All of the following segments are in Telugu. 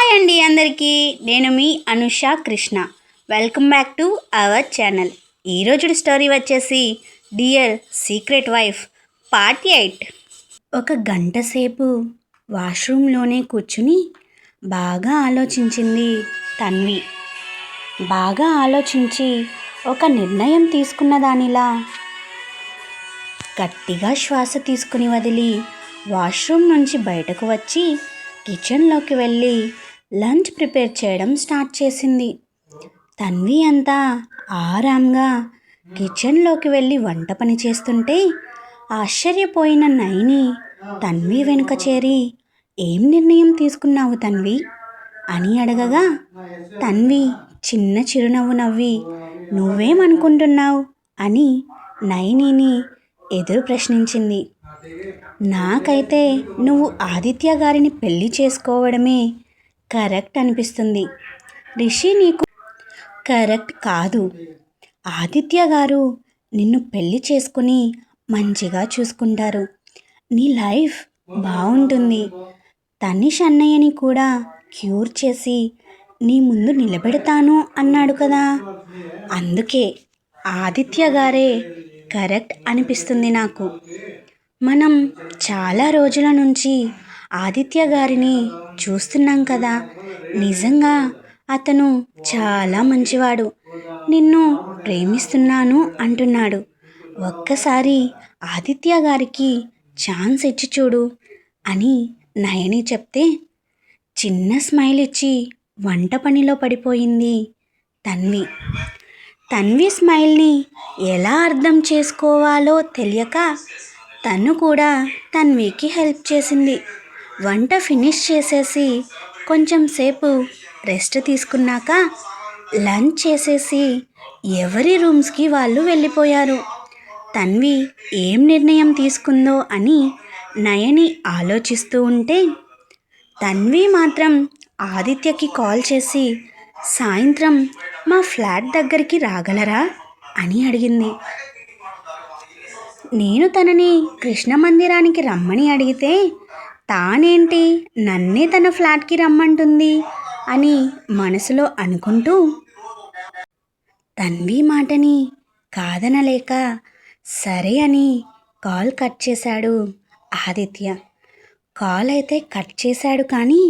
హాయ్ అండి అందరికీ. నేను మీ Anusha Krishna. Welcome back to our channel. ఈరోజు స్టోరీ వచ్చేసి డియర్ సీక్రెట్ వైఫ్ పార్ట్ 8. ఒక గంట సేపు వాష్రూమ్లోనే కూర్చుని బాగా ఆలోచించింది తన్వి. బాగా ఆలోచించి ఒక నిర్ణయం తీసుకున్న దానిలా గట్టిగా శ్వాస తీసుకుని వదిలి వాష్రూమ్ నుంచి బయటకు వచ్చి కిచెన్లోకి వెళ్ళి లంచ్ ప్రిపేర్ చేయడం స్టార్ట్ చేసింది. తన్వి అంతా ఆరాంగా కిచెన్లోకి వెళ్ళి వంట పని చేస్తుంటే ఆశ్చర్యపోయిన నైని తన్వి వెనుక చేరి, ఏం నిర్ణయం తీసుకున్నావు తన్వి అని అడగగా తన్వి చిన్న చిరునవ్వు నవ్వి, నువ్వేమనుకుంటున్నావు అని నైనిని ఎదురు ప్రశ్నించింది. నాకైతే నువ్వు ఆదిత్య గారిని పెళ్లి చేసుకోవడమే కరెక్ట్ అనిపిస్తుంది. రిషి నీకు కరెక్ట్ కాదు. ఆదిత్య గారు నిన్ను పెళ్లి చేసుకుని మంచిగా చూసుకుంటారు. నీ లైఫ్ బాగుంటుంది. తనిష్ అన్నయ్యని కూడా క్యూర్ చేసి నీ ముందు నిలబెడతాను అన్నాడు కదా. అందుకే ఆదిత్య గారే కరెక్ట్ అనిపిస్తుంది నాకు. మనం చాలా రోజుల నుంచి ఆదిత్య గారిని చూస్తున్నాం కదా. నిజంగా అతను చాలా మంచివాడు. నిన్ను ప్రేమిస్తున్నాను అంటున్నాడు. ఒక్కసారి ఆదిత్య గారికి ఛాన్స్ ఇచ్చి చూడు అని నయని చెప్తే చిన్న స్మైల్ ఇచ్చి వంట పనిలో పడిపోయింది తన్వి. తన్వి స్మైల్ని ఎలా అర్థం చేసుకోవాలో తెలియక తను కూడా తన్వికి హెల్ప్ చేసింది. వంట ఫినిష్ చేసేసి కొంచెం సేపు రెస్ట్ తీసుకున్నాక లంచ్ చేసేసి ఎవరి రూమ్స్కి వాళ్ళు వెళ్ళిపోయారు. తన్వి ఏం నిర్ణయం తీసుకుందో అని నయని ఆలోచిస్తూ ఉంటే తన్వి మాత్రం ఆదిత్యకి కాల్ చేసి సాయంత్రం మా ఫ్లాట్ దగ్గరికి రాగలరా అని అడిగింది. నేను తనని కృష్ణ మందిరానికి రమ్మని అడిగితే తానేంటి నన్నే తన ఫ్లాట్కి రమ్మంటుంది అని మనసులో అనుకుంటూ తన్వి మాటని కాదనలేక సరే అని కాల్ కట్ చేశాడు ఆదిత్య. కాల్ అయితే కట్ చేశాడు కానీ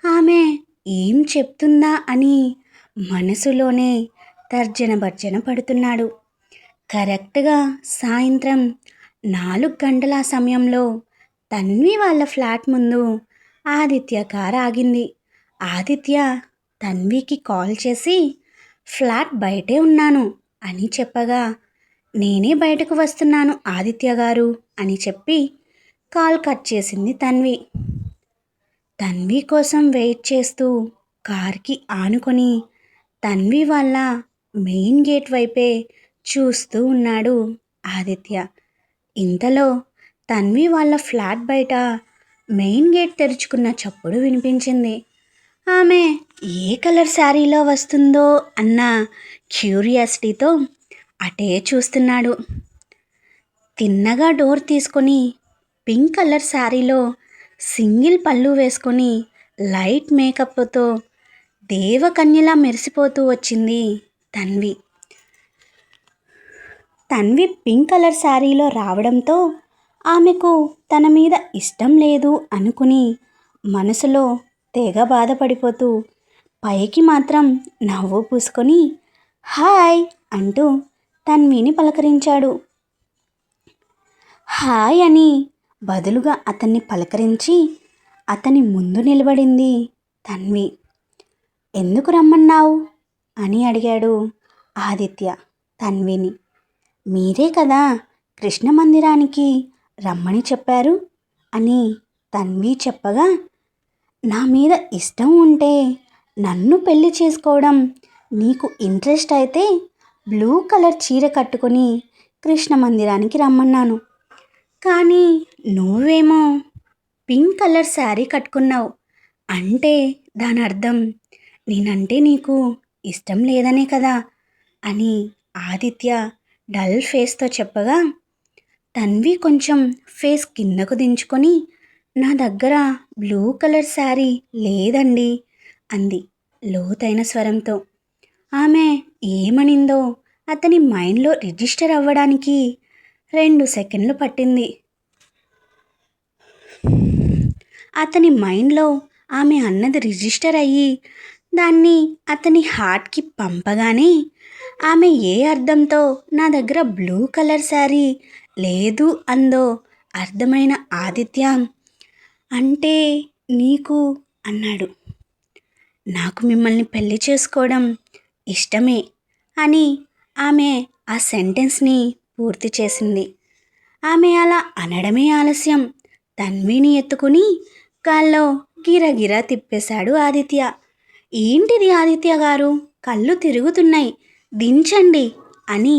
ఆమె ఏం చెప్తుందా అని మనసులోనే తర్జన భర్జన పడుతున్నాడు. కరెక్ట్గా సాయంత్రం 4 గంటల సమయంలో తన్వి వాళ్ళ ఫ్లాట్ ముందు ఆదిత్య కార్ ఆగింది. ఆదిత్య తన్వికి కాల్ చేసి ఫ్లాట్ బయటే ఉన్నాను అని చెప్పగా నేనే బయటకు వస్తున్నాను ఆదిత్య గారు అని చెప్పి కాల్ కట్ చేసింది తన్వి. తన్వి కోసం వెయిట్ చేస్తూ కార్కి ఆనుకొని తన్వి వాళ్ళ మెయిన్ గేట్ వైపే చూస్తూ ఉన్నాడు ఆదిత్య. ఇంతలో తన్వి వాళ్ళ ఫ్లాట్ బయట మెయిన్ గేట్ తెరుచుకున్న చప్పుడు వినిపించింది. ఆమె ఏ కలర్ శారీలో వస్తుందో అన్న క్యూరియాసిటీతో అటే చూస్తున్నాడు. తిన్నగా డోర్ తీసుకొని పింక్ కలర్ శారీలో సింగిల్ పళ్ళు వేసుకొని లైట్ మేకప్తో దేవకన్యలా మెరిసిపోతూ వచ్చింది తన్వి. తన్వి పింక్ కలర్ శారీలో రావడంతో ఆమెకు తన మీద ఇష్టం లేదు అనుకుని మనసులో తెగ బాధపడిపోతూ పైకి మాత్రం నవ్వు పూసుకొని హాయ్ అంటూ తన్విని పలకరించాడు. హాయ్ అని బదులుగా అతన్ని పలకరించి అతని ముందు నిలబడింది తన్వి. ఎందుకు రమ్మన్నావు అని అడిగాడు ఆదిత్య తన్విని. మీరే కదా కృష్ణ మందిరానికి రమ్మని చెప్పారు అని తన్వి చెప్పగా నా మీద ఇష్టం ఉంటే నన్ను పెళ్లి చేసుకోవడం నీకు ఇంట్రెస్ట్ అయితే బ్లూ కలర్ చీర కట్టుకొని కృష్ణ మందిరానికి రమ్మన్నాను. కానీ నువ్వేమో పింక్ కలర్ శారీ కట్టుకున్నావు. అంటే దాని అర్థం నేనంటే నీకు ఇష్టం లేదనే కదా అని ఆదిత్య డల్ ఫేస్తో చెప్పగా తన్వి కొంచెం ఫేస్ కిందకు దించుకొని నా దగ్గర బ్లూ కలర్ శారీ లేదండి అంది లోతైన స్వరంతో. ఆమె ఏమనిందో అతని మైండ్లో రిజిస్టర్ అవ్వడానికి 2 సెకండ్లు పట్టింది. అతని మైండ్లో ఆమె అన్నది రిజిస్టర్ అయ్యి దాన్ని అతని హార్ట్కి పంపగానే ఆమె ఏ అర్థంతో నా దగ్గర బ్లూ కలర్ శారీ లేదు అందో అర్థమైన ఆదిత్య, అంటే నీకు అన్నాడు. నాకు మిమ్మల్ని పెళ్లి చేసుకోవడం ఇష్టమే అని ఆమె ఆ సెంటెన్స్ని పూర్తి చేసింది. ఆమె అలా అనడమే ఆలస్యం. తన్విని ఎత్తుకుని గాల్లో గిరగిరా తిప్పేశాడు ఆదిత్య. ఏంటిది ఆదిత్య గారు, కళ్ళు తిరుగుతున్నాయి, దించండి అని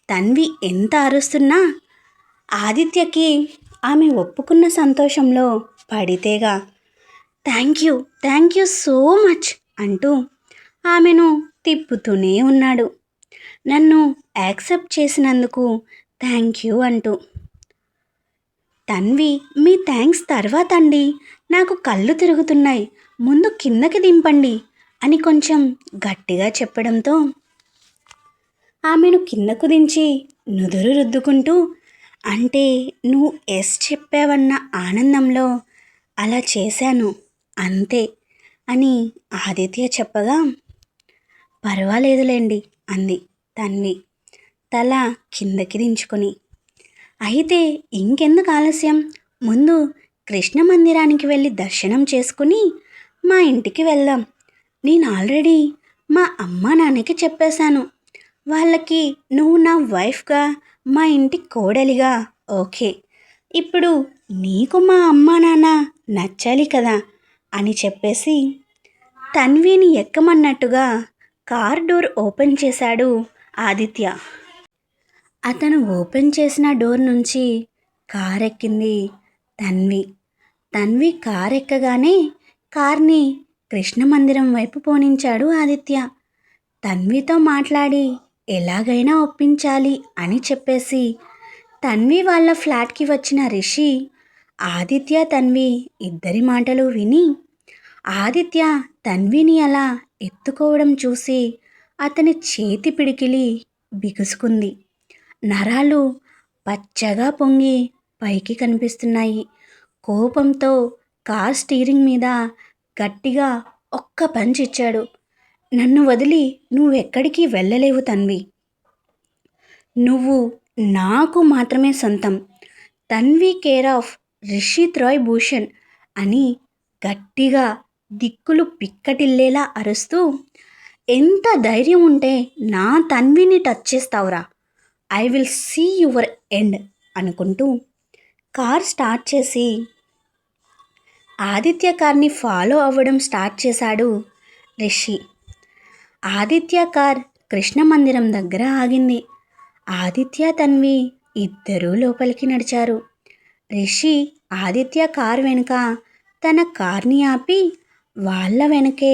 తన్వి ఎంత అరుస్తున్నా ఆదిత్యకి ఆమె ఒప్పుకున్న సంతోషంలో పడితేగా థ్యాంక్ యూ సో మచ్ అంటూ ఆమెను తిప్పుతూనే ఉన్నాడు. నన్ను యాక్సెప్ట్ చేసినందుకు థ్యాంక్ యూ అంటూ. తన్వి, మీ థ్యాంక్స్ తర్వాత అండి, నాకు కళ్ళు తిరుగుతున్నాయి, ముందు కిందకి దింపండి అని కొంచెం గట్టిగా చెప్పడంతో ఆమెను కిందకు దించి నుదురు రుద్దుకుంటూ, అంటే నువ్వు ఎస్ చెప్పావన్న ఆనందంలో అలా చేశాను అంతే అని ఆదిత్య చెప్పగా, పర్వాలేదులేండి అంది తన్వి తల కిందకి దించుకొని. అయితే ఇంకెందుకు ఆలస్యం, ముందు కృష్ణ మందిరానికి వెళ్ళి దర్శనం చేసుకుని మా ఇంటికి వెళ్దాం. నేను ఆల్రెడీ మా అమ్మా నాన్నకి చెప్పేశాను. వాళ్ళకి నువ్వు నా వైఫ్గా, మా ఇంటి కోడలిగా ఓకే. ఇప్పుడు నీకు మా అమ్మా నాన్న నచ్చాలి కదా అని చెప్పేసి తన్విని ఎక్కమన్నట్టుగా కార్ డోర్ ఓపెన్ చేశాడు ఆదిత్య. అతను ఓపెన్ చేసిన డోర్ నుంచి కారెక్కింది తన్వి కారెక్కగానే కార్ని కృష్ణ మందిరం వైపు పోనించాడు ఆదిత్య. తన్వితో మాట్లాడి ఎలాగైనా ఒప్పించాలి అని చెప్పేసి తన్వి వాళ్ళ ఫ్లాట్కి వచ్చిన రిషి ఆదిత్య తన్వి ఇద్దరి మాటలు విని ఆదిత్య తన్విని అలా ఎత్తుకోవడం చూసి అతని చేతి పిడికిలి బిగుసుకుంది. నరాలు పచ్చగా పొంగి పైకి కనిపిస్తున్నాయి. కోపంతో కార్ స్టీరింగ్ మీద గట్టిగా ఒక్క పంచ్ ఇచ్చాడు. నన్ను వదిలి నువ్వెక్కడికి వెళ్ళలేవు తన్వి, నువ్వు నాకు మాత్రమే సొంతం. తన్వి కేర్ ఆఫ్ రిషిత్ రాయ్ భూషణ్ అని గట్టిగా దిక్కులు పిక్కటిల్లేలా అరుస్తూ, ఎంత ధైర్యం ఉంటే నా తన్విని టచ్ చేస్తావురా, I will see your end అనుకుంటూ కార్ స్టార్ట్ చేసి ఆదిత్య కార్ని ఫాలో అవ్వడం స్టార్ట్ చేశాడు రిషి. ఆదిత్య కార్ కృష్ణ మందిరం దగ్గర ఆగింది. ఆదిత్య తన్వి ఇద్దరూ లోపలికి నడిచారు. రిషి ఆదిత్య కార్ వెనుక తన కార్ని ఆపి వాళ్ళ వెనకే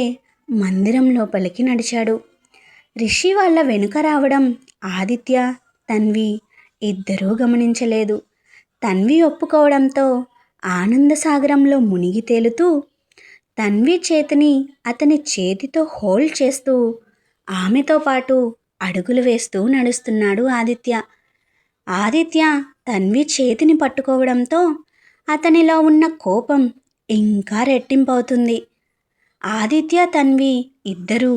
మందిరం లోపలికి నడిచాడు. రిషి వాళ్ళ వెనుక రావడం ఆదిత్య తన్వి ఇద్దరూ గమనించలేదు. తన్వి ఒప్పుకోవడంతో ఆనందసాగరంలో మునిగి తేలుతూ తన్వి చేతిని అతని చేతితో హోల్డ్ చేస్తూ ఆమెతో పాటు అడుగులు వేస్తూ నడుస్తున్నాడు ఆదిత్య. ఆదిత్య తన్వి చేతిని పట్టుకోవడంతో అతనిలో ఉన్న కోపం ఇంకా రెట్టింపవుతుంది. ఆదిత్య తన్వి ఇద్దరూ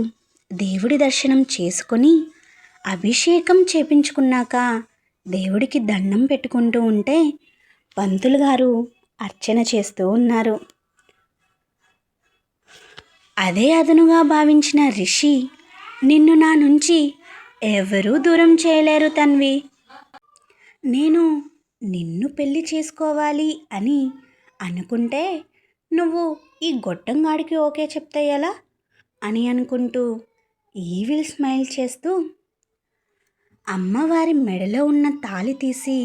దేవుడి దర్శనం చేసుకొని అభిషేకం చేపించుకున్నాక దేవుడికి దండం పెట్టుకుంటూ ఉంటే పంతులు గారు అర్చన చేస్తూ ఉన్నారు. అదే అదనుగా భావించిన రిషి, నిన్ను నా నుంచి ఎవరూ దూరం చేయలేరు తన్వి, నేను నిన్ను పెళ్లి చేసుకోవాలి అని అనుకుంటే నువ్వు ఈ గొట్టంగాడికి ఓకే చెప్తే ఎలా అని అనుకుంటూ ఈవిల్ స్మైల్ చేస్తూ అమ్మవారి మెడలో ఉన్న తాళి తీసి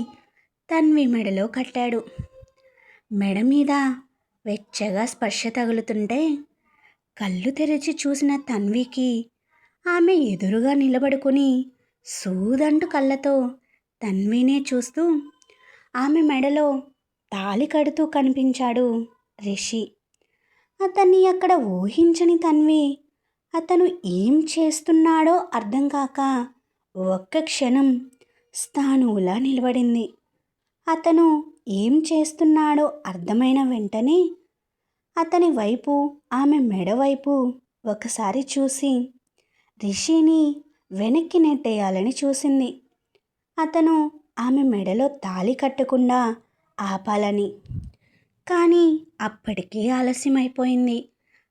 తన్వి మెడలో కట్టాడు. మెడ మీద వెచ్చగా స్పర్శ తగులుతుంటే కళ్ళు తెరిచి చూసిన తన్వికి ఆమె ఎదురుగా నిలబడుకుని సూదంటు కళ్ళతో తన్వినే చూస్తూ ఆమె మెడలో తాళి కడుతూ కనిపించాడు రిషి. అతన్ని అక్కడ ఊహించని తన్వి అతను ఏం చేస్తున్నాడో అర్థం కాక ఒక్క క్షణం స్థాణువులా నిలబడింది. అతను ఏం చేస్తున్నాడో అర్థమైన వెంటనే అతని వైపు, ఆమె మెడ వైపు ఒకసారి చూసి రిషిని వెనక్కి నెట్టేయాలని చూసింది. అతను ఆమె మెడలో తాళి కట్టకుండా ఆపాలని. కానీ అప్పటికే ఆలస్యమైపోయింది.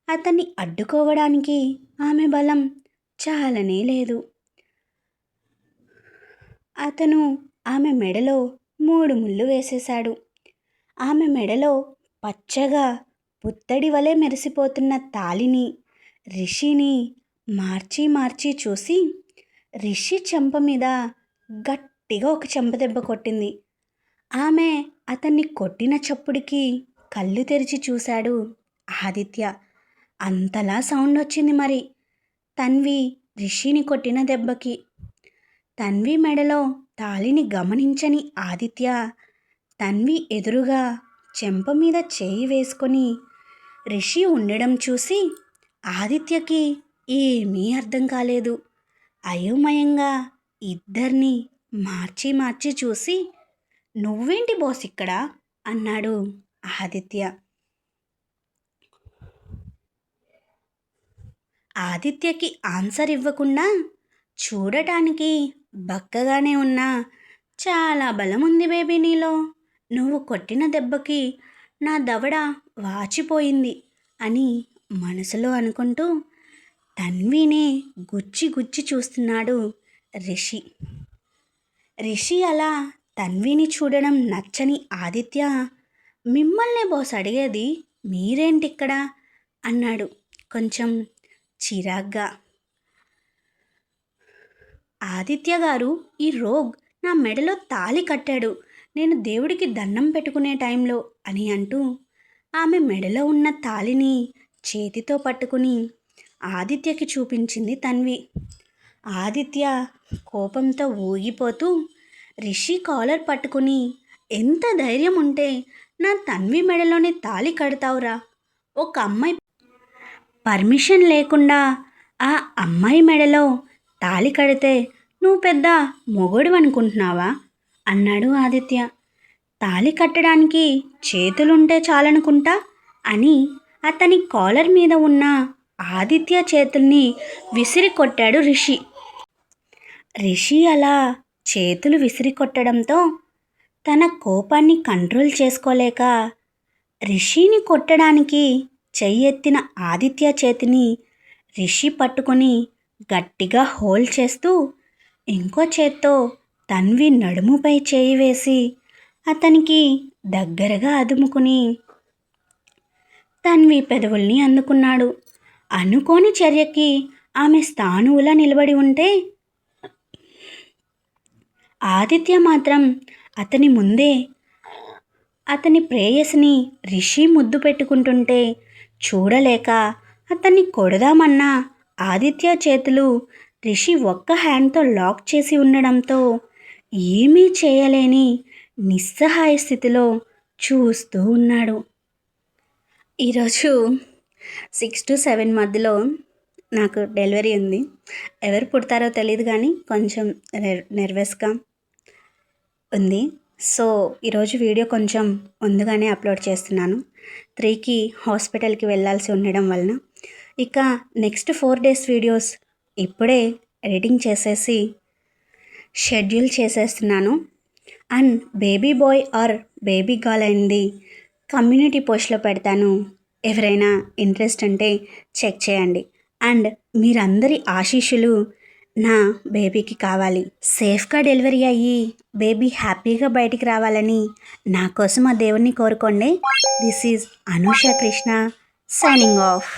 అతన్ని అడ్డుకోవడానికి ఆమె బలం చాలనే లేదు. అతను ఆమె మెడలో 3 ముళ్ళు వేసేశాడు. ఆమె మెడలో పచ్చగా పుత్తడి వలె మెరిసిపోతున్న తాళిని రిషిని మార్చి మార్చి చూసి రిషి చెంప మీద గట్టిగా ఒక చెంపదెబ్బ కొట్టింది. ఆమె అతన్ని కొట్టిన చప్పుడికి కళ్ళు తెరిచి చూశాడు ఆదిత్య. అంతలా సౌండ్ వచ్చింది మరి తన్వి రిషిని కొట్టిన దెబ్బకి. తన్వి మెడలో తాళిని గమనించని ఆదిత్య తన్వి ఎదురుగా చెంప మీద చేయి వేసుకొని రిషి ఉండడం చూసి ఆదిత్యకి ఏమీ అర్థం కాలేదు. అయోమయంగా ఇద్దరిని మార్చి మార్చి చూసి నువ్వేంటి బాస్ ఇక్కడ అన్నాడు ఆదిత్య. ఆదిత్యకి ఆన్సర్ ఇవ్వకుండా చూడటానికి బక్కగానే ఉన్నా చాలా బలం ఉంది బేబీ నీలో. నువ్వు కొట్టిన దెబ్బకి నా దవడ వాచిపోయింది అని మనసులో అనుకుంటూ తన్వినే గుచ్చి గుచ్చి చూస్తున్నాడు రిషి. రిషి అలా తన్విని చూడడం నచ్చని ఆదిత్య మిమ్మల్నే బాస్ అడిగేది, మీరేంటిక్కడ అన్నాడు కొంచెం చిరాగ్గా. ఆదిత్య గారు, ఈ రోగ్ నా మెడలో తాళి కట్టాడు, నేను దేవుడికి దండం పెట్టుకునే టైంలో అని అంటూ ఆమె మెడలో ఉన్న తాళిని చేతితో పట్టుకుని ఆదిత్యకి చూపించింది తన్వి. ఆదిత్య కోపంతో ఊగిపోతూ రిషి కాలర్ పట్టుకుని ఎంత ధైర్యం ఉంటే నా తన్వి మెడలోని తాళి కడతావురా? ఒక అమ్మాయి పర్మిషన్ లేకుండా ఆ అమ్మాయి మెడలో తాళి కడితే నువ్వు పెద్ద మొగుడు అనుకుంటున్నావా అన్నాడు ఆదిత్య. తాళి కట్టడానికి చేతులుంటే చాలనుకుంటా అని అతని కాలర్ మీద ఉన్న ఆదిత్య చేతుల్ని విసిరి కొట్టాడు రిషి. రిషి అలా చేతులు విసిరి కొట్టడంతో తన కోపాన్ని కంట్రోల్ చేసుకోలేక రిషిని కొట్టడానికి చెయ్యెత్తిన ఆదిత్య చేతిని రిషి పట్టుకొని గట్టిగా హోల్డ్ చేస్తూ ఇంకో చేత్తో తన్వి నడుముపై చేయి వేసి అతనికి దగ్గరగా అదుముకుని తన్వి పెదవుల్ని అందుకున్నాడు. అనుకోని చర్యకి ఆమె స్థాణువులా నిలబడి ఉంటే ఆదిత్య మాత్రం అతని ముందే అతని ప్రేయసిని రిషి ముద్దు పెట్టుకుంటుంటే చూడలేక అతన్ని కొడదామన్న ఆదిత్య చేతులు రిషి ఒక్క హ్యాండ్తో లాక్ చేసి ఉండడంతో ఏమీ చేయలేని నిస్సహాయ స్థితిలో చూస్తూ ఉన్నాడు. ఈరోజు 6 to 7 మధ్యలో నాకు డెలివరీ ఉంది. ఎవరు పుడతారో తెలియదు కానీ కొంచెం నర్వస్గా ఉంది. సో ఈరోజు వీడియో కొంచెం ముందుగానే అప్లోడ్ చేస్తున్నాను. 3కి హాస్పిటల్కి వెళ్ళాల్సి ఉండడం వలన ఇక నెక్స్ట్ 4 days వీడియోస్ ఇప్పుడే ఎడిటింగ్ చేసేసి షెడ్యూల్ చేసేస్తున్నాను. And baby boy or baby girl అయింది కమ్యూనిటీ పోస్ట్లో పెడతాను. ఎవరైనా ఇంట్రెస్ట్ ఉంటే చెక్ చేయండి. అండ్ మీరందరి ఆశీస్సులు నా బేబీకి కావాలి. సేఫ్గా డెలివరీ అయ్యి బేబీ హ్యాపీగా బయటికి రావాలని నా కోసం ఆ దేవుణ్ణి కోరుకోండి. This is Anusha Krishna signing off.